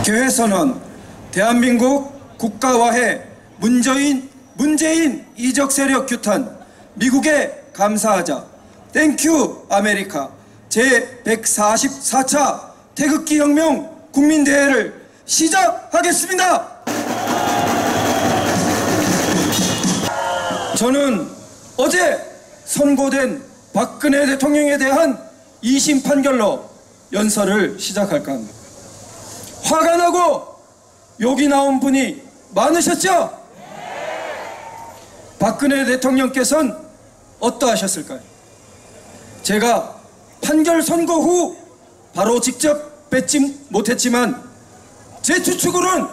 개회선언, 대한민국 국가화해, 문재인 이적 세력 규탄, 미국에 감사하자, 땡큐 아메리카 제144차 태극기 혁명 국민대회를 시작하겠습니다. 저는 어제 선고된 박근혜 대통령에 대한 2심 판결로 연설을 시작할까 합니다. 화가 나고 욕이 나온 분이 많으셨죠? 박근혜 대통령께서는 어떠하셨을까요? 제가 판결 선고 후 바로 직접 뵙지 못했지만 제 추측으로는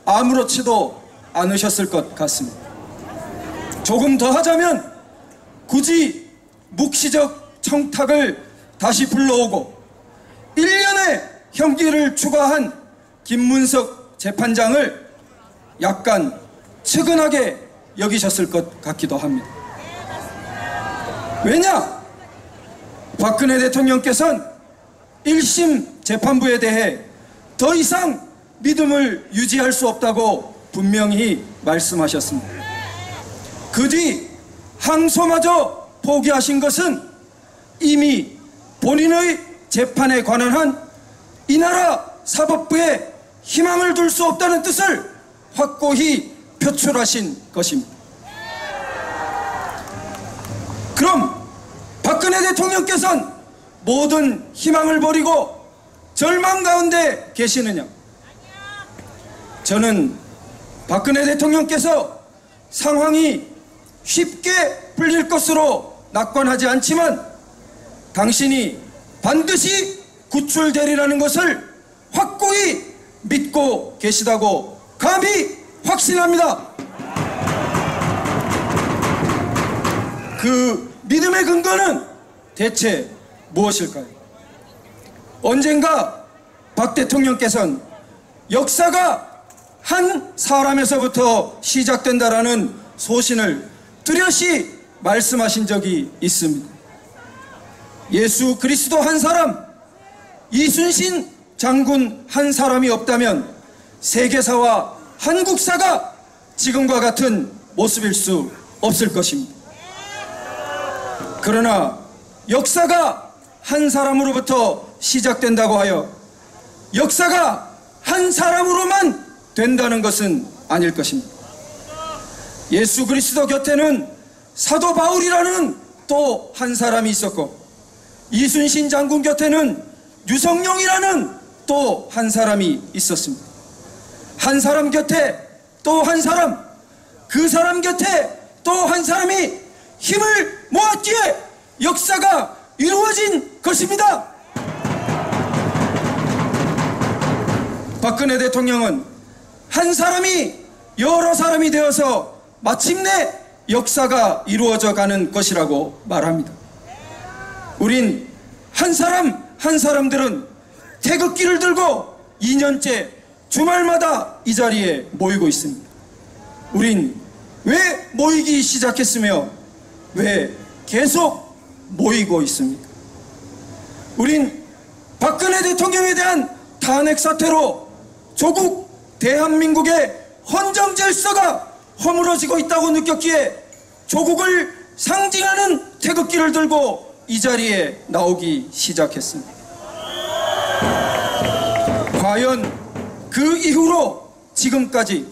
아무렇지도 않으셨을 것 같습니다. 조금 더 하자면 굳이 묵시적 청탁을 다시 불러오고 1년의 형기를 추가한 김문석 재판장을 약간 측은하게 여기셨을 것 같기도 합니다. 왜냐? 박근혜 대통령께서는 1심 재판부에 대해 더 이상 믿음을 유지할 수 없다고 분명히 말씀하셨습니다. 그 뒤 항소마저 포기하신 것은 이미 본인의 재판에 관한 한 이 나라 사법부에 희망을 둘 수 없다는 뜻을 확고히 표출하신 것입니다. 그럼 박근혜 대통령께서는 모든 희망을 버리고 절망 가운데 계시느냐? 저는 박근혜 대통령께서 상황이 쉽게 풀릴 것으로 낙관하지 않지만 당신이 반드시 구출되리라는 것을 확고히 믿고 계시다고 감히 확신합니다. 그 믿음의 근거는 대체 무엇일까요? 언젠가 박 대통령께서는 역사가 한 사람에서부터 시작된다라는 소신을 뚜렷이 말씀하신 적이 있습니다. 예수 그리스도 한 사람, 이순신 장군 한 사람이 없다면 세계사와 한국사가 지금과 같은 모습일 수 없을 것입니다. 그러나 역사가 한 사람으로부터 시작된다고 하여 역사가 한 사람으로만 된다는 것은 아닐 것입니다. 예수 그리스도 곁에는 사도 바울이라는 또 한 사람이 있었고 이순신 장군 곁에는 유성룡이라는 또 한 사람이 있었습니다. 한 사람 곁에 또 한 사람, 그 사람 곁에 또 한 사람이 힘을 모았기에 역사가 이루어진 것입니다. 박근혜 대통령은 한 사람이 여러 사람이 되어서 마침내 역사가 이루어져 가는 것이라고 말합니다. 우린 한 사람 한 사람들은 태극기를 들고 2년째 주말마다 이 자리에 모이고 있습니다. 우린 왜 모이기 시작했으며 왜 계속 모이고 있습니까? 우린 박근혜 대통령에 대한 탄핵 사태로 조국 대한민국의 헌정 질서가 허물어지고 있다고 느꼈기에 조국을 상징하는 태극기를 들고 이 자리에 나오기 시작했습니다. 과연 그 이후로 지금까지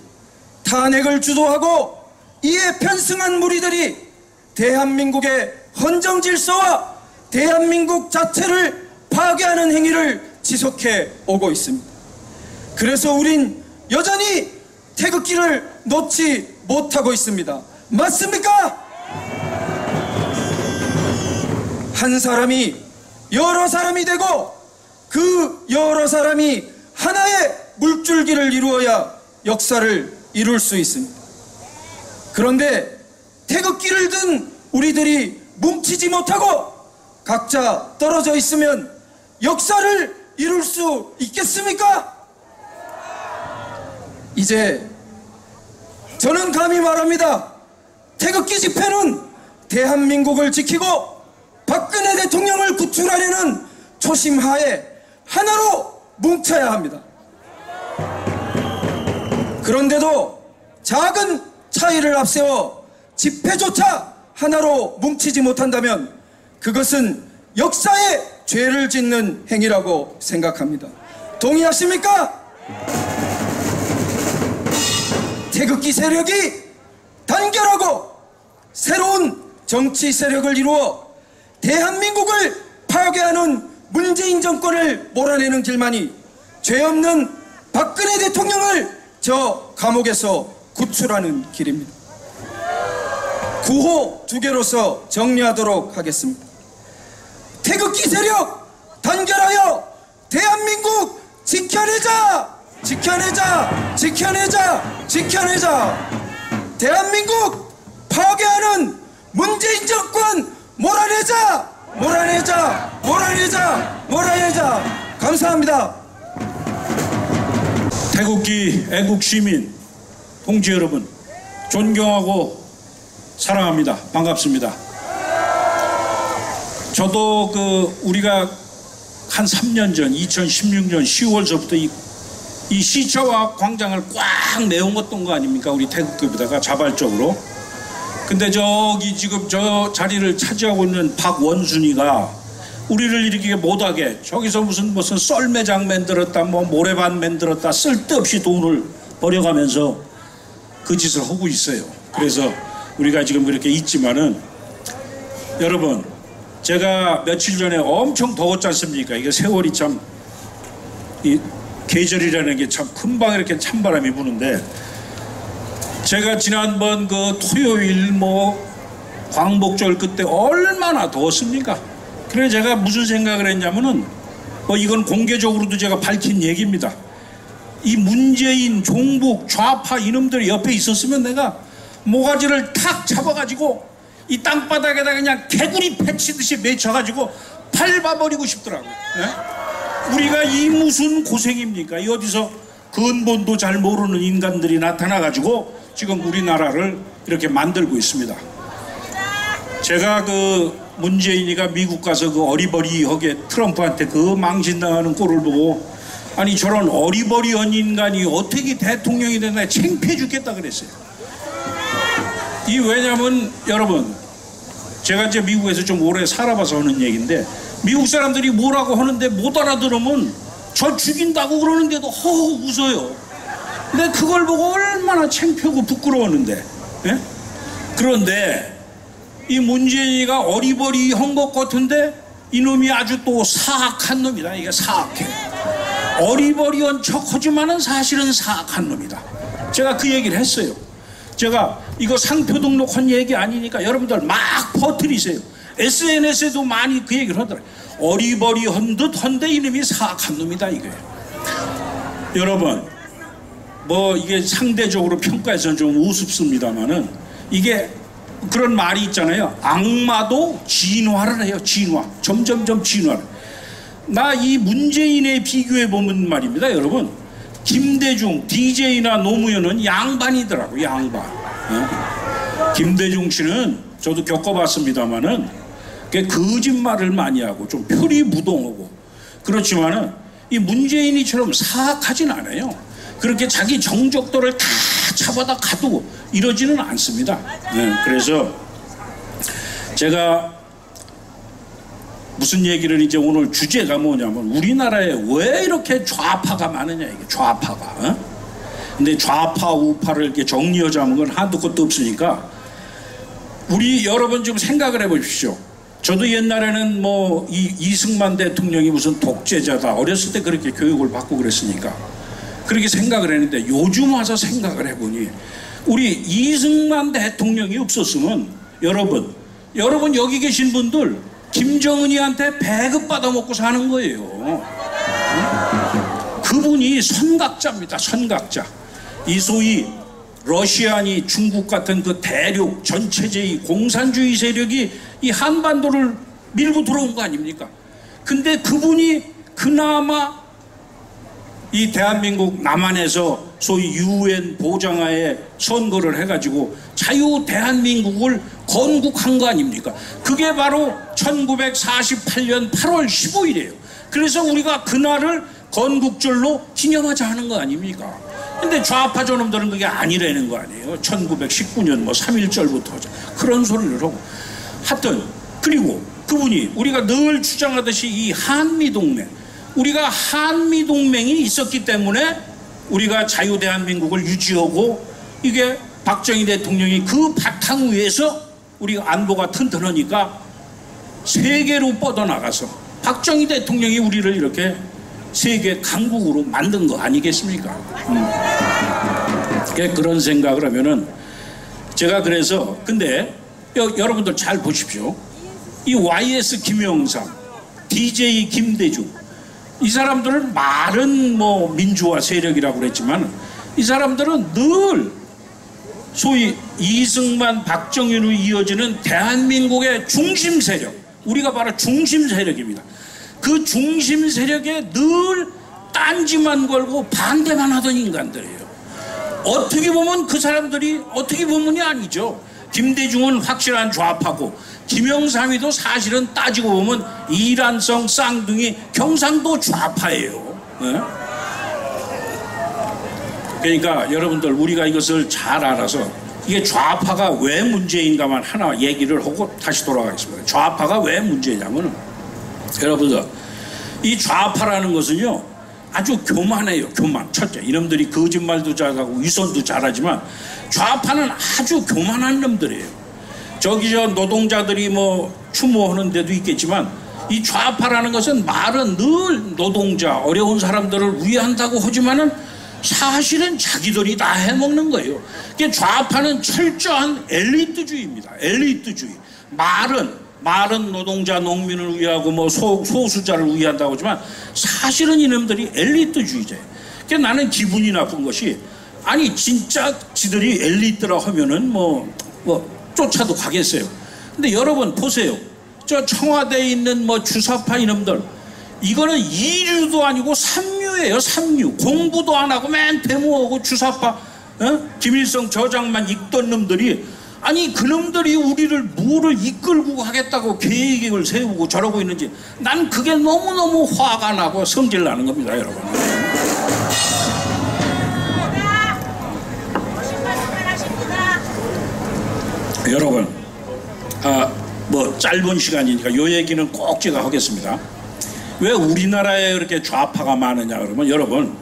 탄핵을 주도하고 이에 편승한 무리들이 대한민국의 헌정 질서와 대한민국 자체를 파괴하는 행위를 지속해 오고 있습니다. 그래서 우린 여전히 태극기를 놓지 못하고 있습니다. 맞습니까? 한 사람이 여러 사람이 되고 그 여러 사람이 하나의 물줄기를 이루어야 역사를 이룰 수 있습니다. 그런데 태극기를 든 우리들이 뭉치지 못하고 각자 떨어져 있으면 역사를 이룰 수 있겠습니까? 이제 저는 감히 말합니다. 태극기 집회는 대한민국을 지키고 박근혜 대통령을 구출하려는 초심하에 하나로 뭉쳐야 합니다. 그런데도 작은 차이를 앞세워 집회조차 하나로 뭉치지 못한다면 그것은 역사에 죄를 짓는 행위라고 생각합니다. 동의하십니까? 태극기 세력이 단결하고 새로운 정치 세력을 이루어 대한민국을 파괴하는 문재인 정권을 몰아내는 길만이 죄 없는 박근혜 대통령을 저 감옥에서 구출하는 길입니다. 구호 2개로서 정리하도록 하겠습니다. 태극기 세력 단결하여 대한민국 지켜내자! 지켜내자! 지켜내자! 지켜내자! 대한민국 파괴하는 문재인 정권 몰아내자! 몰아내자! 몰아내자! 몰아내자! 감사합니다. 태극기 애국 시민 동지 여러분, 존경하고 사랑합니다. 반갑습니다. 저도 우리가 한 3년 전 2016년 10월서부터 이 시차와 광장을 꽉 메워뒀던 거 아닙니까? 우리 태극기부대가 자발적으로. 근데 저기 지금 저 자리를 차지하고 있는 박원순이가 우리를 일으키게 못하게 저기서 무슨 썰매장 만들었다, 모래반 만들었다, 쓸데없이 돈을 버려가면서 그 짓을 하고 있어요. 그래서 우리가 지금 그렇게 있지만은, 여러분, 제가 며칠 전에 엄청 더웠지 않습니까? 이게 세월이 참, 이 계절이라는 게 참 금방 이렇게 찬바람이 부는데, 제가 지난번 토요일 광복절 그때 얼마나 더웠습니까? 그래서 제가 무슨 생각을 했냐면은, 이건 공개적으로도 제가 밝힌 얘기입니다. 이 문재인, 종북, 좌파 이놈들이 옆에 있었으면 내가 모가지를 탁 잡아가지고 이 땅바닥에다 그냥 개구리 패치듯이 맺혀가지고 밟아버리고 싶더라고요. 예? 우리가 이 무슨 고생입니까? 이 어디서 근본도 잘 모르는 인간들이 나타나가지고 지금 우리나라를 이렇게 만들고 있습니다. 제가 문재인이가 미국 가서 어리버리하게 트럼프한테 망신당하는 꼴을 보고, 아니 저런 어리버리한 인간이 어떻게 대통령이 되나 창피해 죽겠다 그랬어요. 왜냐면 여러분, 제가 이제 미국에서 좀 오래 살아봐서 하는 얘기인데, 미국 사람들이 뭐라고 하는데 못 알아들으면 저 죽인다고 그러는데도 허허 웃어요. 근데 그걸 보고 얼마나 창피하고 부끄러웠는데. 예? 그런데 이 문재인이가 어리버리한 것 같은데 이놈이 아주 또 사악한 놈이다. 이게 사악해. 어리버리한 척하지만은 사실은 사악한 놈이다. 제가 그 얘기를 했어요. 제가 이거 상표 등록한 얘기 아니니까 여러분들 막 퍼뜨리세요. SNS에도 많이 그 얘기를 하더라고요. 어리버리한 듯 한데 이놈이 사악한 놈이다 이거예요. 여러분, 이게 상대적으로 평가해서는 좀 우습습니다만은, 이게 그런 말이 있잖아요. 악마도 진화를 해요. 진화. 점점점 진화를. 나 이 문재인에 비교해 보면 말입니다, 여러분. 김대중, DJ나 노무현은 양반이더라고, 양반. 김대중 씨는 저도 겪어봤습니다만은 거짓말을 많이 하고 좀 표리부동하고 그렇지만은 이 문재인이처럼 사악하진 않아요. 그렇게 자기 정적도를 다 잡아다 가두고 이러지는 않습니다. 그래서 제가 무슨 얘기를 이제 오늘 주제가 뭐냐면, 우리나라에 왜 이렇게 좌파가 많으냐, 이게 좌파가. 근데 좌파 우파를 이렇게 정리하자면 건 한도 끝도 없으니까 우리 여러분 좀 생각을 해보십시오. 저도 옛날에는 이승만 대통령이 무슨 독재자다, 어렸을 때 그렇게 교육을 받고 그랬으니까 그렇게 생각을 했는데, 요즘 와서 생각을 해보니 우리 이승만 대통령이 없었으면 여러분 여기 계신 분들 김정은이한테 배급 받아먹고 사는 거예요. 그분이 선각자입니다. 선각자. 이 소위 러시아니 중국 같은 대륙 전체주의 공산주의 세력이 이 한반도를 밀고 들어온 거 아닙니까? 근데 그분이 그나마 이 대한민국 남한에서 소위 UN 보장하에 선거를 해가지고 자유 대한민국을 건국한 거 아닙니까? 그게 바로 1948년 8월 15일이에요. 그래서 우리가 그날을 건국절로 기념하자 하는 거 아닙니까? 근데 좌파 저놈들은 그게 아니라는 거 아니에요. 1919년 뭐 3.1절부터 그런 소리를 하고. 하여튼 그리고 그분이 우리가 늘 주장하듯이 이 한미동맹, 우리가 한미동맹이 있었기 때문에 우리가 자유대한민국을 유지하고, 이게 박정희 대통령이 그 바탕 위에서 우리가 안보가 튼튼하니까 세계로 뻗어나가서 박정희 대통령이 우리를 이렇게 세계 강국으로 만든 거 아니겠습니까? 그런 생각을 하면은 제가 그래서, 근데 여러분들 잘 보십시오. 이 YS 김영삼, DJ 김대중, 이 사람들은 말은 뭐 민주화 세력이라고 그랬지만 이 사람들은 늘 소위 이승만 박정희로 이어지는 대한민국의 중심 세력, 우리가 바로 중심 세력입니다. 그 중심 세력에 늘 딴지만 걸고 반대만 하던 인간들이에요. 어떻게 보면 그 사람들이 어떻게 보면이 아니죠. 김대중은 확실한 좌파고 김영삼이도 사실은 따지고 보면 이란성 쌍둥이 경상도 좌파예요. 네? 그러니까 여러분들 우리가 이것을 잘 알아서 이게 좌파가 왜 문제인가만 하나 얘기를 하고 다시 돌아가겠습니다. 좌파가 왜 문제냐면, 여러분들 이 좌파라는 것은요 아주 교만해요. 교만. 첫째, 이놈들이 거짓말도 잘하고 위선도 잘하지만 좌파는 아주 교만한 놈들이에요. 저기 저 노동자들이 뭐 추모하는 데도 있겠지만 이 좌파라는 것은 말은 늘 노동자 어려운 사람들을 위한다고 하지만은 사실은 자기들이 다 해먹는 거예요. 그러니까 좌파는 철저한 엘리트주의입니다. 엘리트주의. 말은 노동자 농민을 위하고 뭐 소수자를 위한다고 하지만 사실은 이놈들이 엘리트주의자예요. 그러니까 나는 기분이 나쁜 것이, 아니 진짜 지들이 엘리트라 하면은 뭐 쫓아도 가겠어요. 근데 여러분 보세요. 저 청와대에 있는 뭐 주사파 이놈들, 이거는 2류도 아니고 3류예요. 3류. 공부도 안 하고 맨 데모하고 주사파 김일성 저장만 읽던 놈들이, 아니 그놈들이 우리를 뭐를 이끌고 가겠다고 계획을 세우고 저러고 있는지 난 그게 너무너무 화가 나고 성질 나는 겁니다. 여러분. 여러분, 뭐 짧은 시간이니까 요 얘기는 꼭 제가 하겠습니다. 왜 우리나라에 그렇게 좌파가 많으냐 그러면, 여러분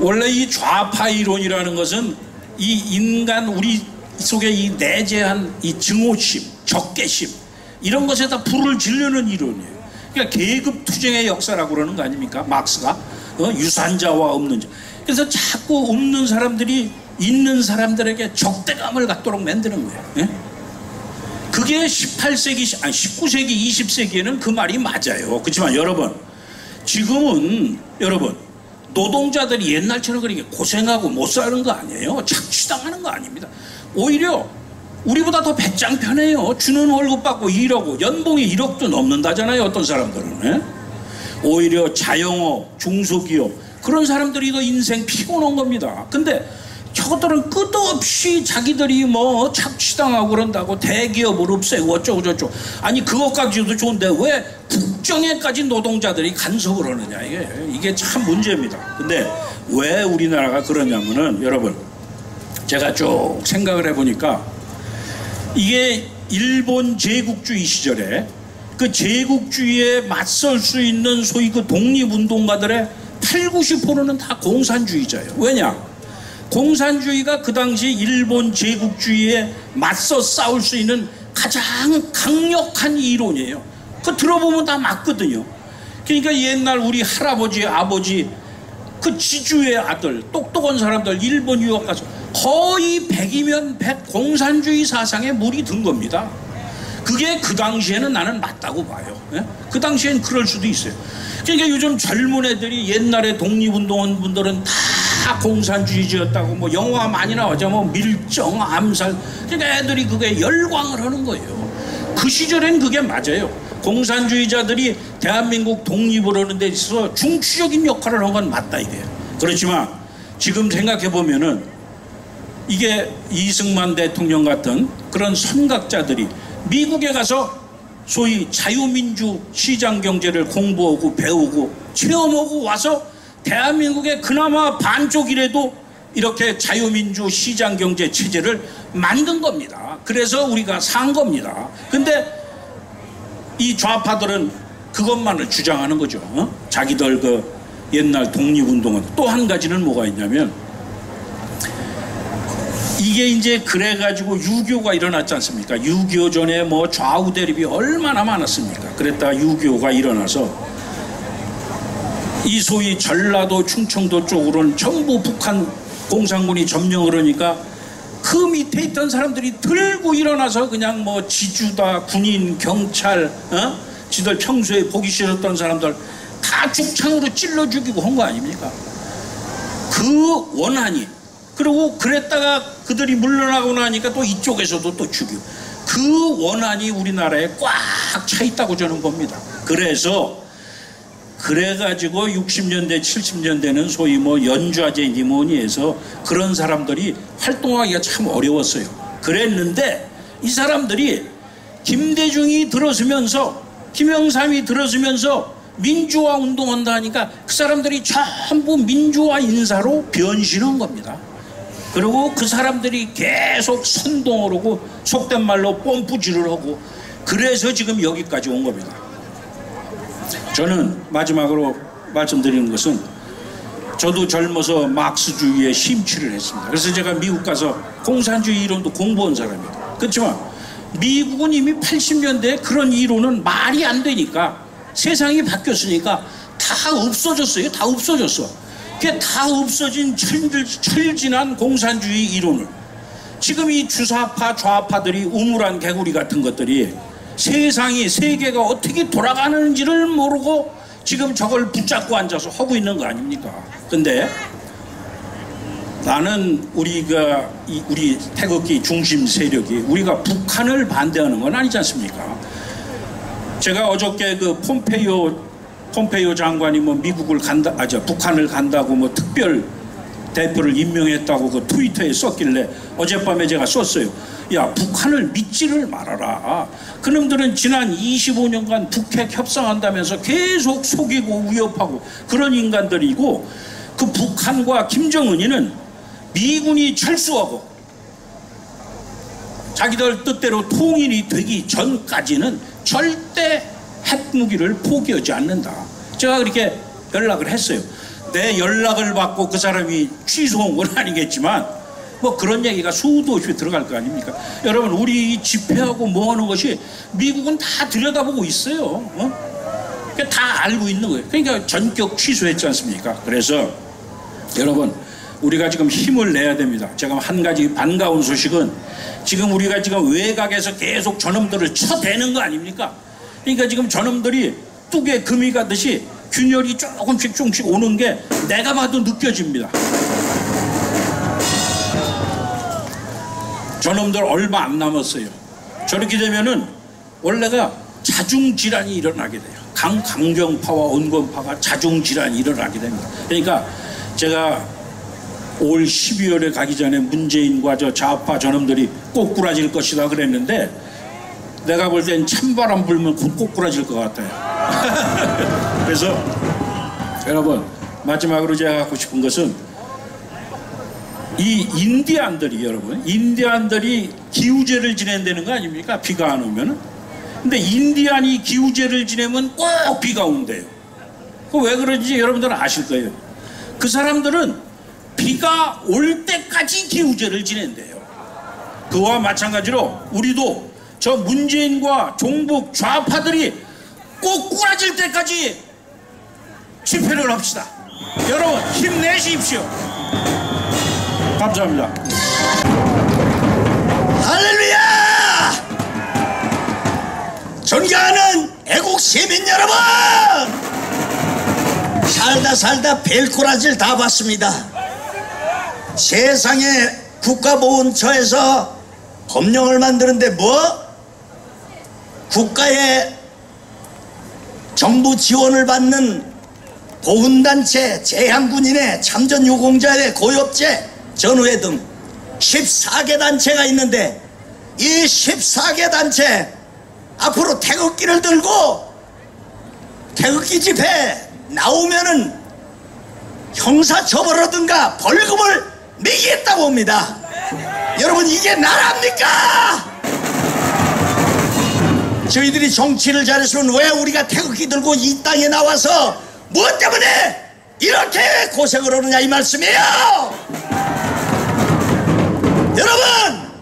원래 이 좌파 이론이라는 것은 이 인간 우리 속에 이 내재한 이 증오심, 적개심 이런 것에다 불을 지르는 이론이에요. 그러니까 계급 투쟁의 역사라고 그러는 거 아닙니까? 막스가 유산자와 없는 자. 그래서 자꾸 없는 사람들이 있는 사람들에게 적대감을 갖도록 만드는 거예요. 예? 그게 18세기, 아니 19세기, 20세기에는 그 말이 맞아요. 그렇지만 여러분, 지금은 여러분 노동자들이 옛날처럼 그렇게 고생하고 못 사는 거 아니에요. 착취당하는 거 아닙니다. 오히려 우리보다 더 배짱 편해요. 주는 월급 받고 일하고 연봉이 1억도 넘는다잖아요. 어떤 사람들은. 예? 오히려 자영업, 중소기업 그런 사람들이 더 인생 피곤한 겁니다. 근데 저것들은 끝없이 자기들이 뭐 착취당하고 그런다고 대기업을 없애고 어쩌고 저쩌고. 아니 그것까지도 좋은데 왜 국정에까지 노동자들이 간섭을 하느냐. 이게 참 문제입니다. 근데 왜 우리나라가 그러냐면은, 여러분 제가 쭉 생각을 해보니까 이게 일본 제국주의 시절에 그 제국주의에 맞설 수 있는 소위 그 독립운동가들의 80~90%는 다 공산주의자예요. 왜냐? 공산주의가 그 당시 일본 제국주의에 맞서 싸울 수 있는 가장 강력한 이론이에요. 그거 들어보면 다 맞거든요. 그러니까 옛날 우리 할아버지, 아버지, 그 지주의 아들, 똑똑한 사람들 일본 유학 가서 거의 100이면 100 공산주의 사상에 물이 든 겁니다. 그게 그 당시에는 나는 맞다고 봐요. 예? 그 당시엔 그럴 수도 있어요. 그러니까 요즘 젊은 애들이 옛날에 독립운동한 분들은 다 공산주의자였다고 뭐 영화 많이 나오죠. 뭐 밀정, 암살. 그러니까 애들이 그게 열광을 하는 거예요. 그 시절엔 그게 맞아요. 공산주의자들이 대한민국 독립을 하는 데 있어서 중추적인 역할을 한 건 맞다 이게요. 그렇지만 지금 생각해 보면은 이게 이승만 대통령 같은 그런 선각자들이 미국에 가서 소위 자유민주 시장경제를 공부하고 배우고 체험하고 와서 대한민국의 그나마 반쪽이라도 이렇게 자유민주 시장경제 체제를 만든 겁니다. 그래서 우리가 산 겁니다. 근데 이 좌파들은 그것만을 주장하는 거죠. 자기들 그 옛날 독립운동은. 또 한 가지는 뭐가 있냐면, 이게 이제 그래가지고 6.25가 일어났지 않습니까? 6.25 전에 뭐 좌우 대립이 얼마나 많았습니까? 그랬다가 6.25가 일어나서 이 소위 전라도 충청도 쪽으로는 전부 북한 공산군이 점령을 하니까 그 밑에 있던 사람들이 들고 일어나서 그냥 뭐 지주다, 군인, 경찰, 지들 평소에 보기 싫었던 사람들 다 죽창으로 찔러 죽이고 한 거 아닙니까? 그 원한이, 그리고 그랬다가 그들이 물러나고 나니까 또 이쪽에서도 또 죽이고, 그 원한이 우리나라에 꽉 차 있다고 저는 봅니다. 그래가지고 60년대 70년대는 소위 뭐 연좌제니 뭐니 해서 그런 사람들이 활동하기가 참 어려웠어요. 그랬는데 이 사람들이 김대중이 들어서면서, 김영삼이 들어서면서 민주화 운동한다 하니까 그 사람들이 전부 민주화 인사로 변신한 겁니다. 그리고 그 사람들이 계속 선동을 하고 속된 말로 뽐뿌질을 하고, 그래서 지금 여기까지 온 겁니다. 저는 마지막으로 말씀드리는 것은, 저도 젊어서 막스주의에 심취를 했습니다. 그래서 제가 미국 가서 공산주의 이론도 공부한 사람이에요. 그렇지만 미국은 이미 80년대에 그런 이론은 말이 안 되니까, 세상이 바뀌었으니까 다 없어졌어요. 다 없어졌어. 그게 다 없어진 철진한 공산주의 이론을 지금 이 주사파 좌파들이 우물안 개구리 같은 것들이 세상이, 세계가 어떻게 돌아가는지를 모르고 지금 저걸 붙잡고 앉아서 하고 있는 거 아닙니까? 근데 나는 우리 태극기 중심 세력이 우리가 북한을 반대하는 건 아니지 않습니까? 제가 어저께 그 폼페이오 장관이 뭐 미국을 간다, 북한을 간다고 뭐 특별 대표를 임명했다고 그 트위터에 썼길래 어젯밤에 제가 썼어요. 야, 북한을 믿지를 말아라. 그놈들은 지난 25년간 북핵 협상한다면서 계속 속이고 위협하고 그런 인간들이고, 그 북한과 김정은이는 미군이 철수하고 자기들 뜻대로 통일이 되기 전까지는 절대 핵무기를 포기하지 않는다. 제가 그렇게 연락을 했어요. 내 연락을 받고 그 사람이 취소한 건 아니겠지만 뭐 그런 얘기가 수도 없이 들어갈 거 아닙니까? 여러분, 우리 집회하고 뭐 하는 것이 미국은 다 들여다보고 있어요. 다 알고 있는 거예요. 그러니까 전격 취소했지 않습니까? 그래서 여러분, 우리가 지금 힘을 내야 됩니다. 제가 한 가지 반가운 소식은, 지금 우리가 지금 외곽에서 계속 저놈들을 쳐대는 거 아닙니까? 그러니까 지금 저놈들이 뚝에 금이 가듯이 균열이 조금씩 오는 게 내가 봐도 느껴집니다. 저놈들 얼마 안 남았어요. 저렇게 되면은 원래가 자중질환이 일어나게 돼요. 강경파와 온건파가 자중질환이 일어나게 됩니다. 그러니까 제가 올 12월에 가기 전에 문재인과 저 좌파 저놈들이 꼬꾸라질 것이다 그랬는데, 내가 볼 땐 찬바람 불면 곧 꼬꾸라질 것 같아요. 그래서 여러분, 마지막으로 제가 하고 싶은 것은, 이 인디안들이, 여러분, 인디안들이 기우제를 지낸다는 거 아닙니까? 비가 안 오면은. 근데 인디안이 기우제를 지내면 꼭 비가 온대요. 그 왜 그런지 여러분들은 아실 거예요. 그 사람들은 비가 올 때까지 기우제를 지낸대요. 그와 마찬가지로 우리도 저 문재인과 종북 좌파들이 꼬꾸라질 때까지 집회를 합시다. 여러분, 힘내십시오. 감사합니다. 할렐루야! 존경하는 애국 시민 여러분! 살다 벨꼬라지를 다 봤습니다. 세상에 국가보훈처에서 법령을 만드는데 뭐? 국가의 정부 지원을 받는 보훈단체, 제향군인회, 참전유공자회, 고엽제, 전우회 등 14개 단체가 있는데, 이 14개 단체 앞으로 태극기를 들고 태극기 집회 나오면은 형사처벌하든가 벌금을 매기겠다고 합니다. 여러분, 이게 나라입니까? 저희들이 정치를 잘했으면 왜 우리가 태극기 들고 이 땅에 나와서 무엇 때문에 이렇게 고생을 하느냐, 이 말씀이에요. 여러분,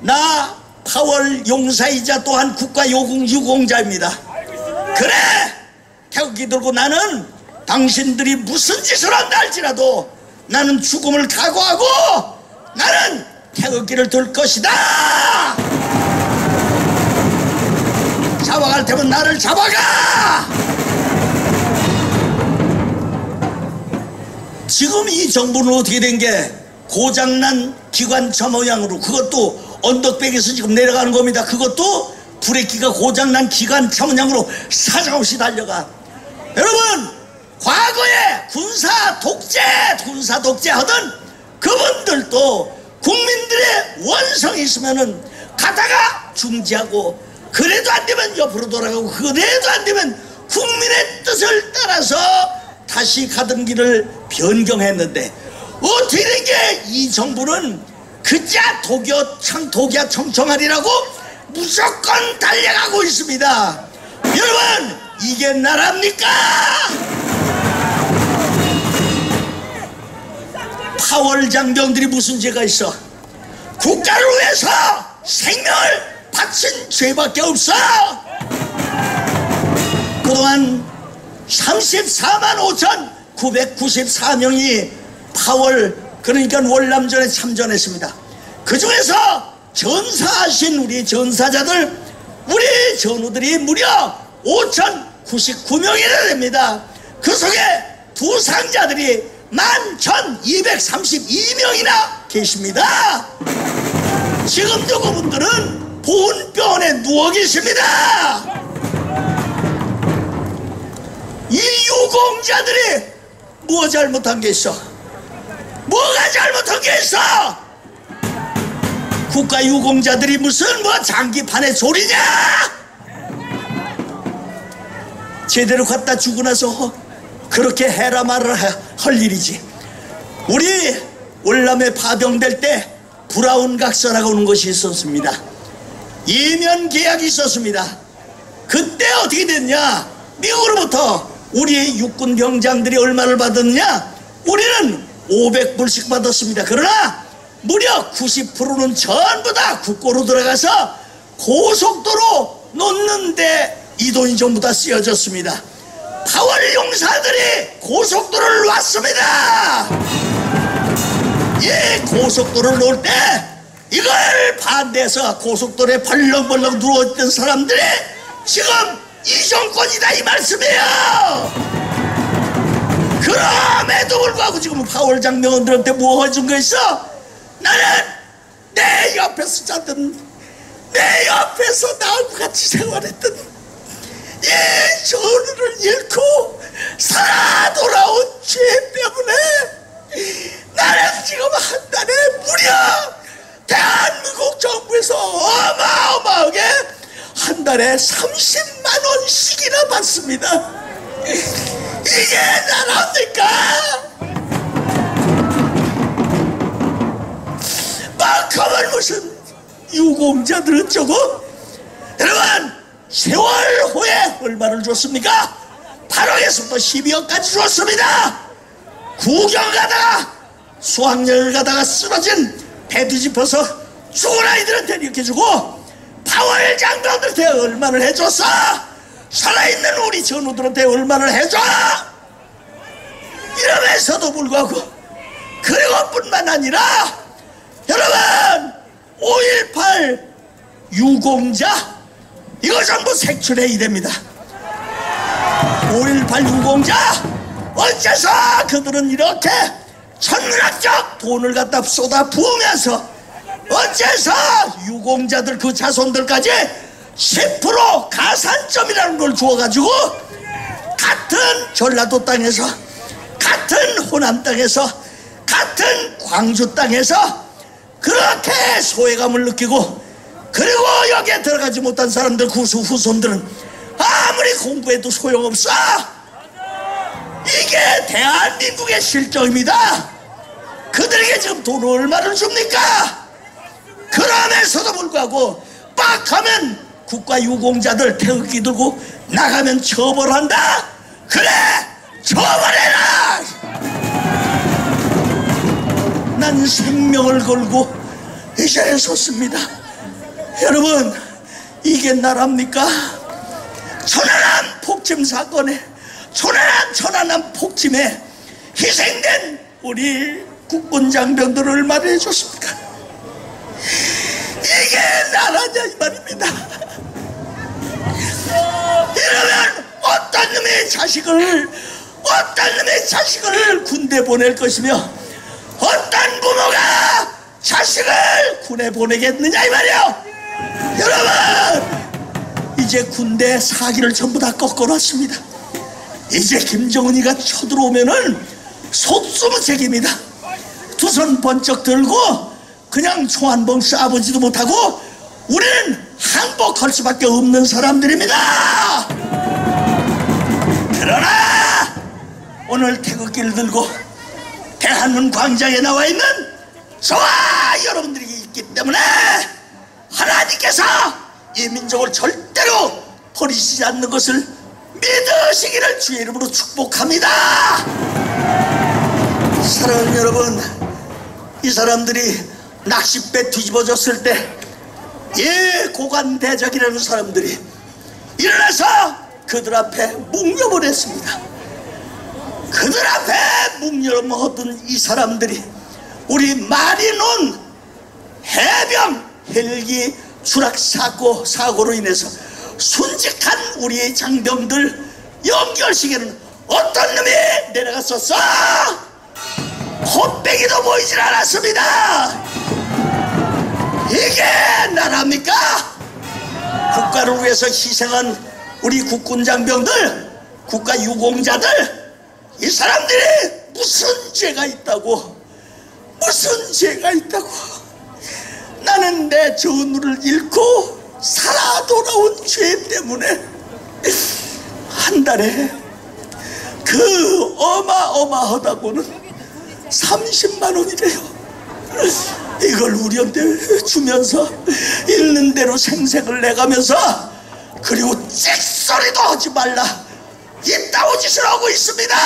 나 파월 용사이자 또한 국가 유공자입니다. 그래, 태극기 들고 나는 당신들이 무슨 짓을 한다 할지라도 나는 죽음을 각오하고 나는 태극기를 들 것이다. 잡아갈 테면 나를 잡아가. 지금 이 정부는 어떻게 된 게 고장난 기관차 모양으로, 그것도 언덕백에서 지금 내려가는 겁니다. 그것도 브레이크가 고장난 기관차 모양으로 사정없이 달려가. 여러분, 과거에 군사 독재 하던 그분들도 국민들의 원성이 있으면은 가다가 중지하고, 그래도 안 되면 옆으로 돌아가고, 그래도 안 되면 국민의 뜻을 따라서 다시 가던 길을 변경했는데, 어떻게 된 게 이 정부는 그자 독야 청청하리라고 무조건 달려가고 있습니다. 여러분, 이게 나라입니까? 파월 장병들이 무슨 죄가 있어? 국가를 위해서 생명을 바친 죄밖에 없어. 그동안 34만 5,994명이 파월, 그러니까 월남전에 참전했습니다. 그 중에서 전사하신 우리 전사자들, 우리 전우들이 무려 5,099명이나 됩니다. 그 속에 부상자들이 11,232명이나 계십니다. 지금도 그분들은 보훈병원에 누워 계십니다. 이 유공자들이 뭐 잘못한 게 있어? 뭐가 잘못한 게 있어? 국가 유공자들이 무슨 뭐 장기판의 소리냐? 제대로 갖다 주고 나서 그렇게 해라 말을 할 일이지. 우리 월남에 파병될 때 브라운 각서라고 하는 것이 있었습니다. 이면 계약이 있었습니다. 그때 어떻게 됐냐? 미국으로부터 우리 육군 병장들이 얼마를 받았느냐? 우리는 500불씩 받았습니다. 그러나 무려 90%는 전부 다 국고로 들어가서 고속도로 놓는데 이 돈이 전부 다 쓰여졌습니다. 파월 용사들이 고속도로를 놨습니다. 이 고속도로를 놓을 때 이걸 반대해서 고속도로에 벌렁벌렁 누워있던 사람들이 지금 이 정권이다, 이 말씀이에요. 그럼에도 불구하고 지금 파월 장병원들한테 뭐 해준 거 있어? 나는 내 옆에서 자던, 내 옆에서 나하고 같이 생활했던 이 전우를 잃고 살아 돌아온 죄 때문에 나는 지금 한 달에 무려 대한민국 정부에서 어마어마하게 한 달에 30만 원씩이나 받습니다. 이게 나라입니까? 만큼은 무슨 유공자들은 저거? 여러분, 세월 후에 얼마를 줬습니까? 8억에서부터 12억까지 줬습니다. 구경 가다가 수학여행 가다가 쓰러진 배 뒤집어서 죽은 아이들한테 이렇게 주고, 파월 장병들한테 얼마를 해줬어? 살아있는 우리 전우들한테 얼마를 해줘? 이러면서도 불구하고, 그리고 뿐만 아니라 여러분, 5.18 유공자 이거 전부 색출해야 됩니다. 5.18 유공자 어째서 그들은 이렇게 천문학적 돈을 갖다 쏟아 부으면서 어째서 유공자들 그 자손들까지 10% 가산점이라는 걸 주어가지고 같은 전라도 땅에서, 같은 호남 땅에서, 같은 광주 땅에서 그렇게 소외감을 느끼고, 그리고 여기에 들어가지 못한 사람들, 후손들은 아무리 공부해도 소용없어. 이 이게 대한민국의 실정입니다. 그들에게 지금 돈을 얼마를 줍니까? 그러면서도 불구하고 빡 하면 국가유공자들 태극기 들고 나가면 처벌한다? 그래, 처벌해라! 난 생명을 걸고 이 자리에 섰습니다. 여러분, 이게 나라입니까? 천안함 폭침 사건에, 천안함 폭침에 희생된 우리 국군 장병들을 얼마나 해줬습니까? 이게 나라냐 이 말입니다. 이러면 어떤 놈의 자식을 군대 보낼 것이며 어떤 부모가 자식을 군에 보내겠느냐 이 말이에요. 여러분, 이제 군대 사기를 전부 다 꺾어놨습니다. 이제 김정은이가 쳐들어오면은 속수무책입니다. 두 손 번쩍 들고 그냥 총 한 번 쏴보지도 못하고 우리는 항복할 수밖에 없는 사람들입니다. 그러나 오늘 태극기를 들고 대한문 광장에 나와 있는 저와 여러분들이 있기 때문에 하나님께서 이 민족을 절대로 버리시지 않는 것을 믿으시기를 주의 이름으로 축복합니다. 사랑하는 여러분, 이 사람들이 낚싯배 뒤집어졌을 때 고관대적이라는 사람들이 일어나서 그들 앞에 묵념을 했습니다. 그들 앞에 묵념하던 이 사람들이 우리 마리논 해병 헬기 추락 사고로 인해서 순직한 우리 장병들 연결식에는 어떤 놈이 내려갔었어? 콧배기도 보이질 않았습니다. 이게 나라입니까? 국가를 위해서 희생한 우리 국군 장병들, 국가 유공자들, 이 사람들이 무슨 죄가 있다고, 나는 내 전우를 잃고 살아 돌아온 죄 때문에 한 달에 그 어마어마하다고는 30만 원이래요. 이걸 우리한테 주면서 있는 대로 생색을 내가면서 그리고 찍소리도 하지 말라 이따위 짓을 하고 있습니다.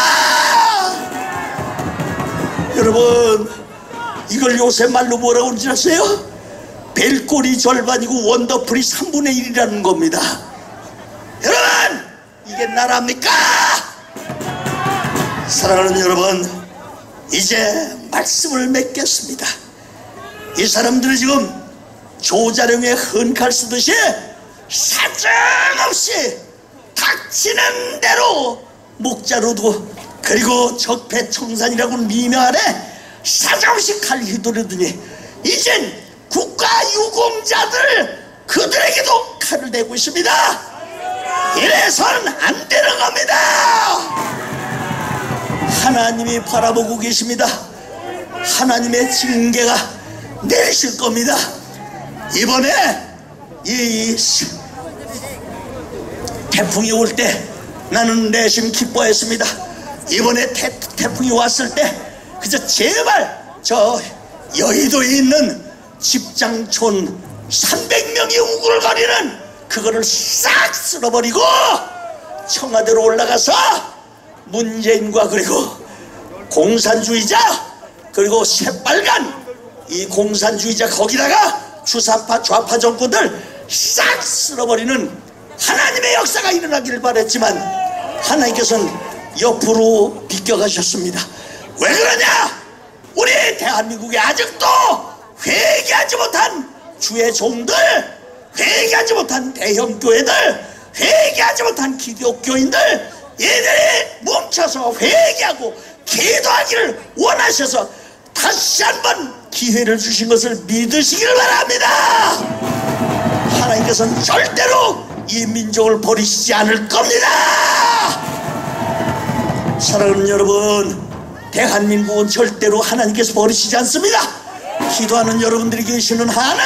여러분, 이걸 요새 말로 뭐라고 하는지 아세요? 벨꼴이 절반이고 원더풀이 3분의 1이라는 겁니다. 여러분, 이게 나라입니까? 사랑하는 여러분, 이제 말씀을 맺겠습니다. 이 사람들은 지금 조자룡의 헌칼 쓰듯이 사정없이 닥치는 대로 목자루도 그리고 적폐청산이라고 미명 아래 사정없이 칼 휘두르더니 이젠 국가유공자들 그들에게도 칼을 대고 있습니다. 이래서는 안 되는 겁니다. 하나님이 바라보고 계십니다. 하나님의 징계가 내리실 겁니다. 이번에 이 태풍이 올 때 나는 내심 기뻐했습니다. 이번에 태풍이 왔을 때 그저 제발 저 여의도에 있는 집장촌 300명이 우글거리는 그거를 싹 쓸어버리고 청와대로 올라가서 문재인과 그리고 공산주의자 그리고 새빨간 이 공산주의자 거기다가 주사파 좌파 정권들 싹 쓸어버리는 하나님의 역사가 일어나기를 바랬지만 하나님께서는 옆으로 비껴가셨습니다. 왜 그러냐? 우리 대한민국에 아직도 회개하지 못한 주의 종들, 회개하지 못한 대형교회들, 회개하지 못한 기독교인들, 얘들이 뭉쳐서 회개하고 기도하기를 원하셔서 다시 한번 기회를 주신 것을 믿으시기를 바랍니다. 하나님께서는 절대로 이 민족을 버리시지 않을 겁니다. 사랑하는 여러분, 대한민국은 절대로 하나님께서 버리시지 않습니다. 기도하는 여러분들이 계시는 한은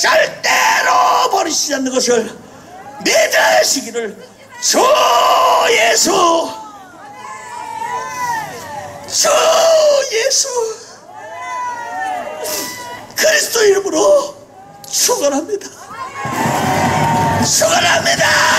절대로 버리시지 않는 것을 믿으시기를 주 예수 주 예수 그리스도 이름으로 축원합니다. 축원합니다.